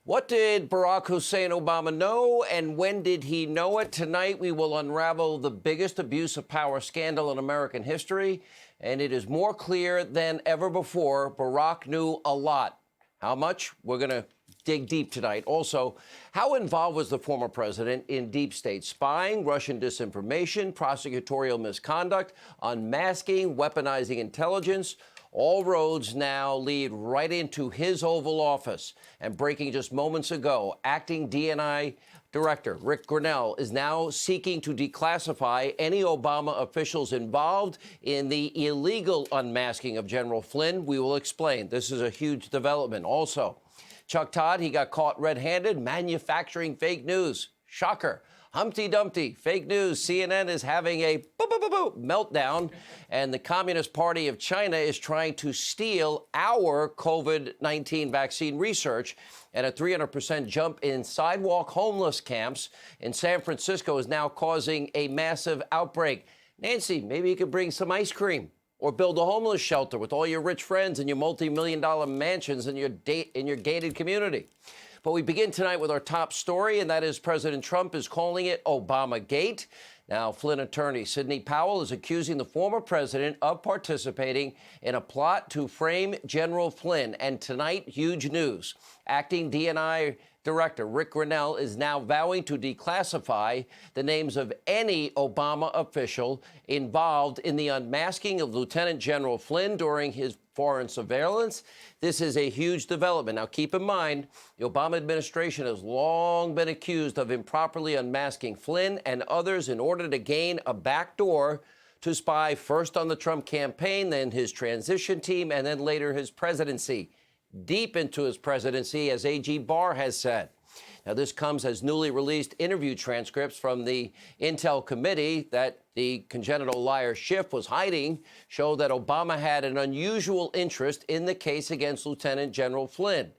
What did Barack Hussein Obama know, and when did he know it? Tonight, we will unravel the biggest abuse of power scandal in American history, and it is more clear than ever before. Barack knew a lot. How much? We're going to dig deep tonight. Also, how involved was the former president in deep state spying, Russian disinformation, prosecutorial misconduct, unmasking, weaponizing intelligence? All roads now lead right into his Oval Office. And breaking just moments ago, acting DNI Director Rick Grinnell is now seeking to declassify any Obama officials involved in the illegal unmasking of General Flynn. We will explain. This is a huge development. Also, Chuck Todd, he got caught red-handed manufacturing fake news. Shocker. Humpty Dumpty, fake news. CNN is having a meltdown, and the Communist Party of China is trying to steal our COVID-19 vaccine research. And a 300% jump in sidewalk homeless camps in San Francisco is now causing a massive outbreak. Nancy, maybe you could bring some ice cream or build a homeless shelter with all your rich friends and your multi-million-dollar mansions in your gated community. But we begin tonight with our top story, and that is President Trump is calling it Obamagate. Now, Flynn attorney Sidney Powell is accusing the former president of participating in a plot to frame General Flynn. And tonight, huge news. Acting DNI Director Rick Grinnell is now vowing to declassify the names of any Obama official involved in the unmasking of Lieutenant General Flynn during his foreign surveillance. This is a huge development. Now, keep in mind, the Obama administration has long been accused of improperly unmasking Flynn and others in order to gain a backdoor to spy first on the Trump campaign, then his transition team, and then later his presidency. Deep into his presidency, as A.G. Barr has said. Now, this comes as newly released interview transcripts from the Intel committee that the congenital liar Schiff was hiding show that Obama had an unusual interest in the case against Lieutenant General Flynn.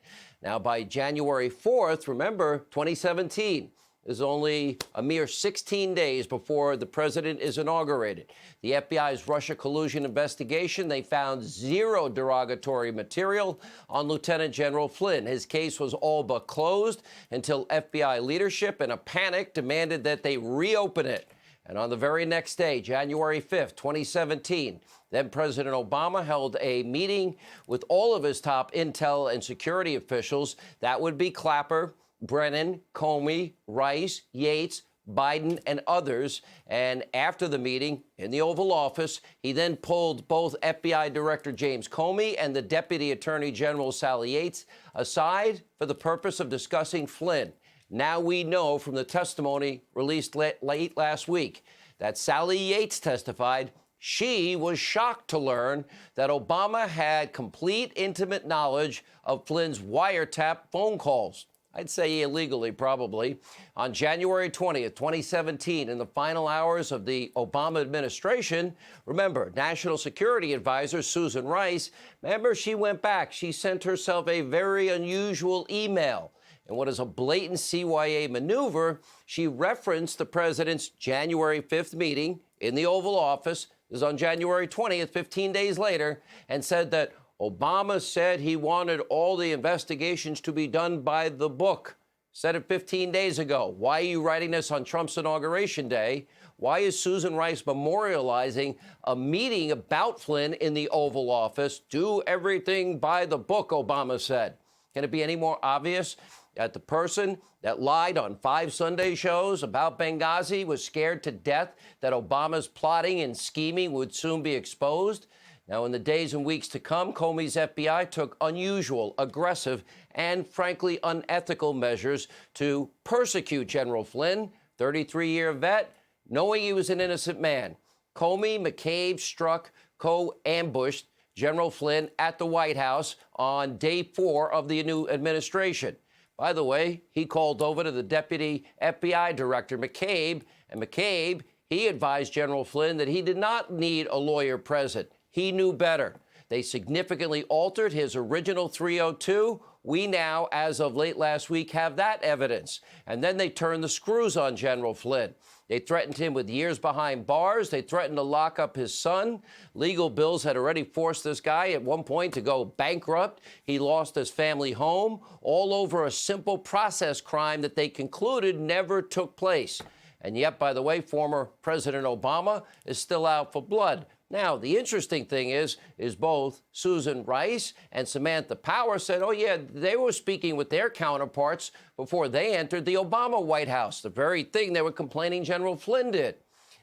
Now, by January 4th, remember, 2017, is only a mere 16 days before the president is inaugurated. The FBI's Russia collusion investigation, they found zero derogatory material on Lieutenant General Flynn. His case was all but closed until FBI leadership, in a panic, demanded that they reopen it. And on the very next day, January 5th, 2017, then President Obama held a meeting with all of his top intel and security officials. That would be Clapper, Brennan, Comey, Rice, Yates, Biden, and others. And after the meeting in the Oval Office, he then pulled both FBI Director James Comey and the Deputy Attorney General Sally Yates aside for the purpose of discussing Flynn. Now we know from the testimony released late last week that Sally Yates testified she was shocked to learn that Obama had complete intimate knowledge of Flynn's wiretap phone calls. I'd say illegally, probably. On January 20th, 2017, in the final hours of the Obama administration, remember, National Security Advisor Susan Rice, remember, she went back. She sent herself a very unusual email. In what is a blatant CYA maneuver, she referenced the president's January 5th meeting in the Oval Office. This is on January 20th, 15 days later, and said that Obama said he wanted all the investigations to be done by the book. Said it 15 days ago. Why are you writing this on Trump's inauguration day? Why is Susan Rice memorializing a meeting about Flynn in the Oval Office? Do everything by the book, Obama said. Can it be any more obvious that the person that lied on 5 Sunday shows about Benghazi was scared to death that Obama's plotting and scheming would soon be exposed? Now, in the days and weeks to come, Comey's FBI took unusual, aggressive, and frankly unethical measures to persecute General Flynn, 33-year vet, knowing he was an innocent man. Comey, McCabe, Strzok ambushed General Flynn at the White House on day 4 of the new administration. By the way, he called over to the deputy FBI director, McCabe, and McCabe, he advised General Flynn that he did not need a lawyer present. He knew better. They significantly altered his original 302. We now, as of late last week, have that evidence. And then they turned the screws on General Flynn. They threatened him with years behind bars. They threatened to lock up his son. Legal bills had already forced this guy at one point to go bankrupt. He lost his family home, all over a simple process crime that they concluded never took place. And yet, by the way, former President Obama is still out for blood. Now, the interesting thing is both Susan Rice and Samantha Power said, oh, yeah, they were speaking with their counterparts before they entered the Obama White House, the very thing they were complaining General Flynn did.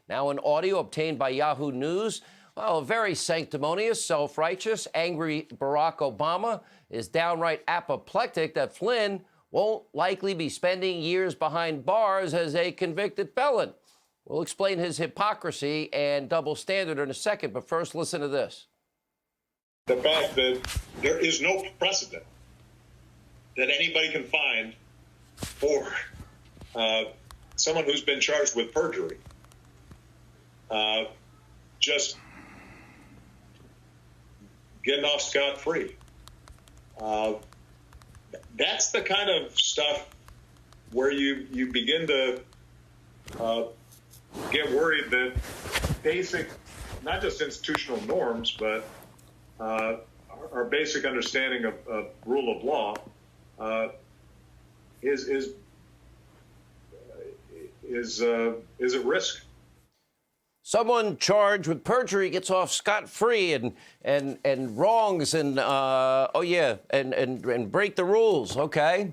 Now, an audio obtained by Yahoo News, well, a very sanctimonious, self-righteous, angry Barack Obama is downright apoplectic that Flynn won't likely be spending years behind bars as a convicted felon. We'll explain his hypocrisy and double standard in a second, but first, listen to this. The fact that there is no precedent that anybody can find for someone who's been charged with perjury just getting off scot-free. That's the kind of stuff where you begin to get worried that basic, not just institutional norms, but our basic understanding of rule of law is at risk. Someone charged with perjury gets off scot-free and wrongs and break the rules. Okay,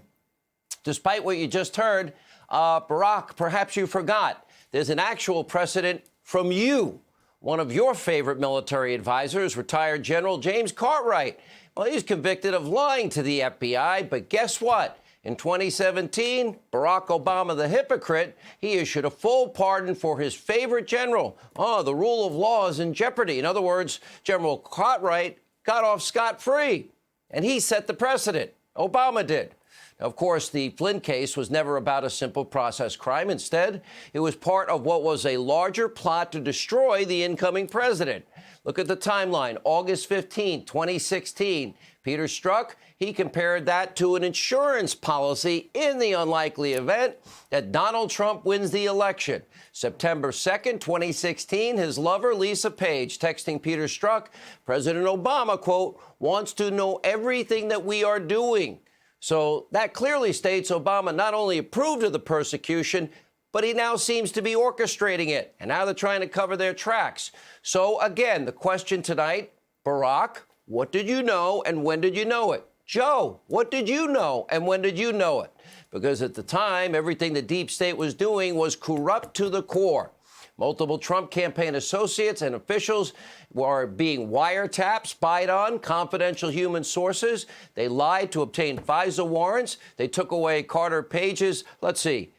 despite what you just heard, Barack, perhaps you forgot. There's an actual precedent from you. One of your favorite military advisors, retired General James Cartwright. Well, he's convicted of lying to the FBI, but guess what? In 2017, Barack Obama, the hypocrite, he issued a full pardon for his favorite general. Oh, the rule of law is in jeopardy. In other words, General Cartwright got off scot-free, and he set the precedent. Obama did. Of course, the Flynn case was never about a simple process crime. Instead, it was part of what was a larger plot to destroy the incoming president. Look at the timeline. August 15, 2016. Peter Strzok, he compared that to an insurance policy in the unlikely event that Donald Trump wins the election. September 2nd, 2016, his lover, Lisa Page, texting Peter Strzok, President Obama, quote, wants to know everything that we are doing. So that clearly states Obama not only approved of the persecution, but he now seems to be orchestrating it. And now they're trying to cover their tracks. So again, the question tonight, Barack, what did you know and when did you know it? Joe, what did you know and when did you know it? Because at the time, everything the deep state was doing was corrupt to the core. Multiple Trump campaign associates and officials were being wiretapped, spied on, confidential human sources. They lied to obtain FISA warrants. They took away Carter Page's,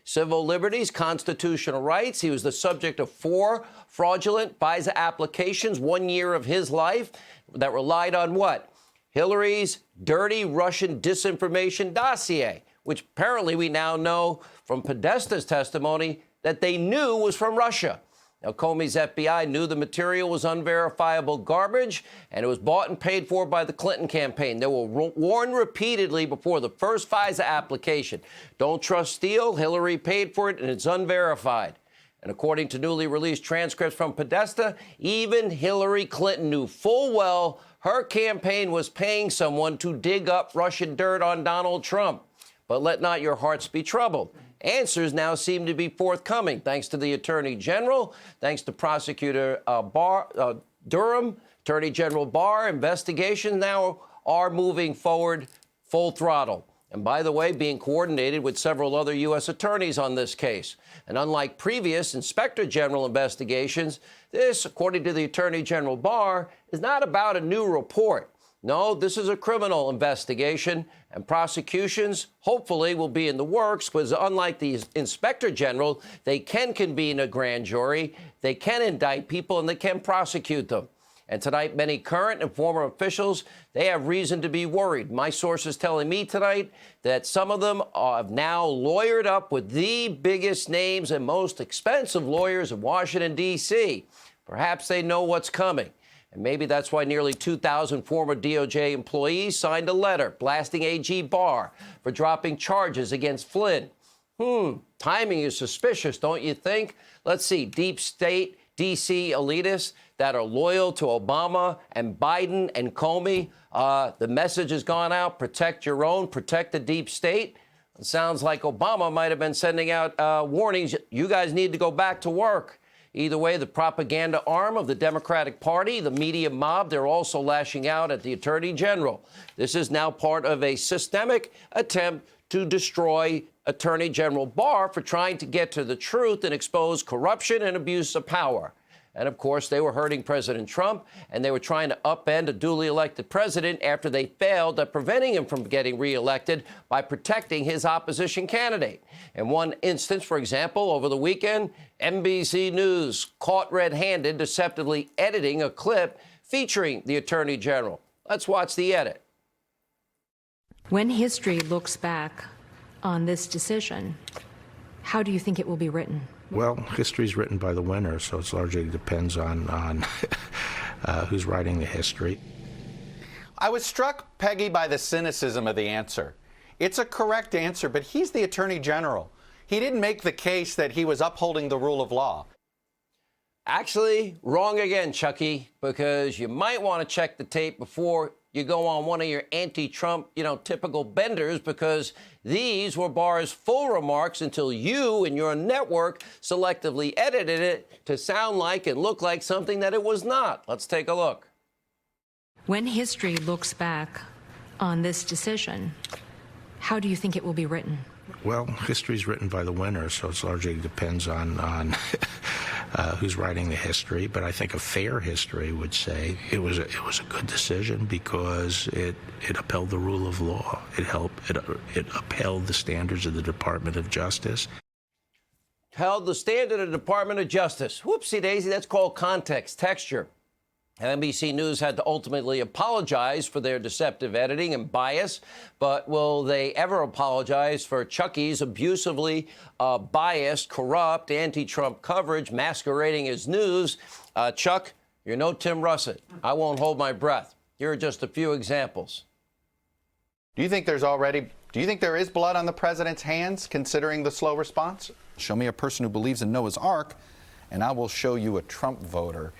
civil liberties, constitutional rights. He was the subject of 4 fraudulent FISA applications, 1 year of his life, that relied on what? Hillary's dirty Russian disinformation dossier, which apparently we now know from Podesta's testimony that they knew was from Russia. Now, Comey's FBI knew the material was unverifiable garbage, and it was bought and paid for by the Clinton campaign. They were warned repeatedly before the first FISA application. Don't trust Steele. Hillary paid for it, and it's unverified. And according to newly released transcripts from Podesta, even Hillary Clinton knew full well her campaign was paying someone to dig up Russian dirt on Donald Trump. But let not your hearts be troubled. Answers now seem to be forthcoming, thanks to the Attorney General, thanks to Prosecutor Durham, Attorney General Barr. Investigations now are moving forward full throttle. And by the way, being coordinated with several other U.S. attorneys on this case. And unlike previous Inspector General investigations, this, according to the Attorney General Barr, is not about a new report. No, this is a criminal investigation, and prosecutions hopefully will be in the works because unlike the Inspector General, they can convene a grand jury, they can indict people, and they can prosecute them. And tonight, many current and former officials, they have reason to be worried. My sources telling me tonight that some of them have now lawyered up with the biggest names and most expensive lawyers in Washington, D.C. Perhaps they know what's coming. And maybe that's why nearly 2,000 former DOJ employees signed a letter blasting AG Barr for dropping charges against Flynn. Timing is suspicious, don't you think? Let's see, deep state, D.C. elitists that are loyal to Obama and Biden and Comey. The message has gone out, protect your own, protect the deep state. It sounds like Obama might have been sending out warnings. You guys need to go back to work. Either way, the propaganda arm of the Democratic Party, the media mob, they're also lashing out at the Attorney General. This is now part of a systemic attempt to destroy Attorney General Barr for trying to get to the truth and expose corruption and abuse of power. And, of course, they were hurting President Trump, and they were trying to upend a duly elected president after they failed at preventing him from getting reelected by protecting his opposition candidate. In one instance, for example, over the weekend, NBC News caught red-handed deceptively editing a clip featuring the Attorney General. Let's watch the edit. When history looks back on this decision, how do you think it will be written? Well, history is written by the winner, so it largely depends on who's writing the history. I was struck, Peggy, by the cynicism of the answer. It's a correct answer, but he's the Attorney General. He didn't make the case that he was upholding the rule of law. Actually, wrong again, Chucky, because you might want to check the tape before you go on one of your anti-Trump, typical benders, because these were Barr's full remarks until you and your network selectively edited it to sound like and look like something that it was not. Let's take a look. When history looks back on this decision, how do you think it will be written? Well, history is written by the winner, so it largely depends on who's writing the history. But I think a fair history would say it was a good decision because it upheld the rule of law. It upheld the standards of the Department of Justice. Held the standard of the Department of Justice. Whoopsie daisy, that's called context, texture. NBC News had to ultimately apologize for their deceptive editing and bias, but will they ever apologize for Chucky's abusively biased, corrupt, anti-Trump coverage masquerading as news? Chuck, you're no Tim Russert. I won't hold my breath. Here are just a few examples. Do you think there is blood on the president's hands, considering the slow response? Show me a person who believes in Noah's Ark, and I will show you a Trump voter.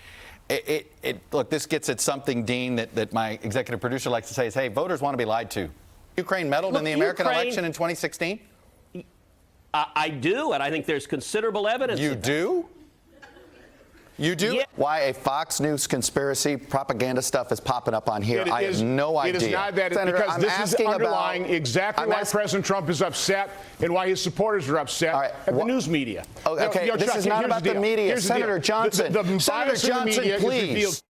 Look, this gets at something, Dean, that my executive producer likes to say is, hey, voters want to be lied to. Ukraine meddled in the American election in 2016? I do, and I think there's considerable evidence. You do? You do? Yeah. Why a Fox News conspiracy propaganda stuff is popping up on here, I have no idea. It is not that, Senator, because this is underlying exactly why asking, President Trump is upset and why his supporters are upset at the news media. Okay, this is not about the media. Senator Johnson, Senator Johnson, please.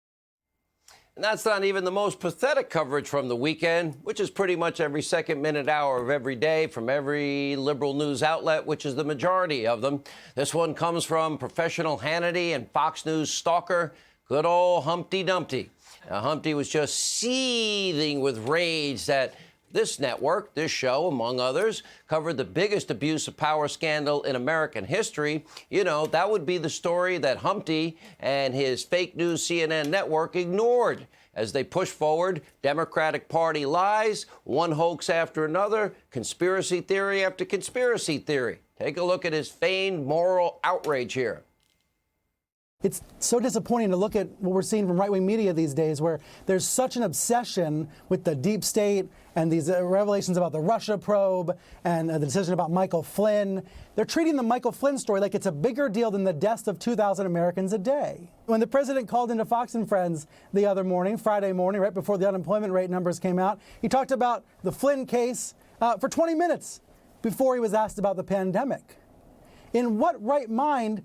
And that's not even the most pathetic coverage from the weekend, which is pretty much every second, minute, hour of every day from every liberal news outlet, which is the majority of them. This one comes from professional Hannity and Fox News stalker, good old Humpty Dumpty. Now, Humpty was just seething with rage that this network, this show, among others, covered the biggest abuse of power scandal in American history. That would be the story that Humpty and his fake news CNN network ignored as they push forward Democratic Party lies, one hoax after another, conspiracy theory after conspiracy theory. Take a look at his feigned moral outrage here. It's so disappointing to look at what we're seeing from right-wing media these days, where there's such an obsession with the deep state and these revelations about the Russia probe and the decision about Michael Flynn. They're treating the Michael Flynn story like it's a bigger deal than the deaths of 2,000 Americans a day. When the president called into Fox and Friends the other morning, Friday morning, right before the unemployment rate numbers came out, he talked about the Flynn case for 20 minutes before he was asked about the pandemic. In what right mind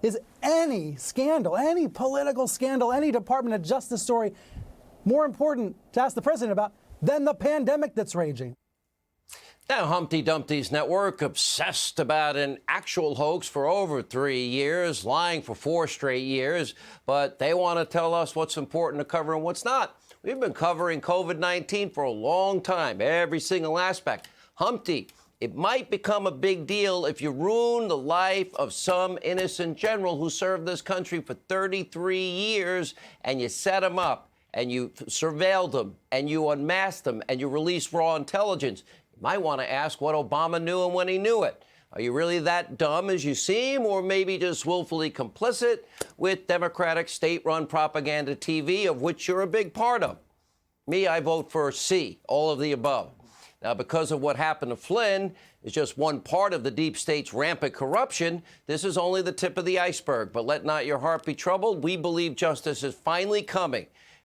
is any scandal, any political scandal, any Department of Justice story more important to ask the president about than the pandemic that's raging? Now, Humpty Dumpty's network obsessed about an actual hoax for over 3 years, lying for 4 straight years, but they want to tell us what's important to cover and what's not. We've been covering COVID-19 for a long time, every single aspect. Humpty It might become a big deal if you ruin the life of some innocent general who served this country for 33 years and you set him up and you surveilled him and you unmasked him and you released raw intelligence. You might want to ask what Obama knew and when he knew it. Are you really that dumb as you seem, or maybe just willfully complicit with Democratic state-run propaganda TV, of which you're a big part of? Me, I vote for C, all of the above. Now, because of what happened to Flynn is just one part of the deep state's rampant corruption, this is only the tip of the iceberg. But let not your heart be troubled. We believe justice is finally coming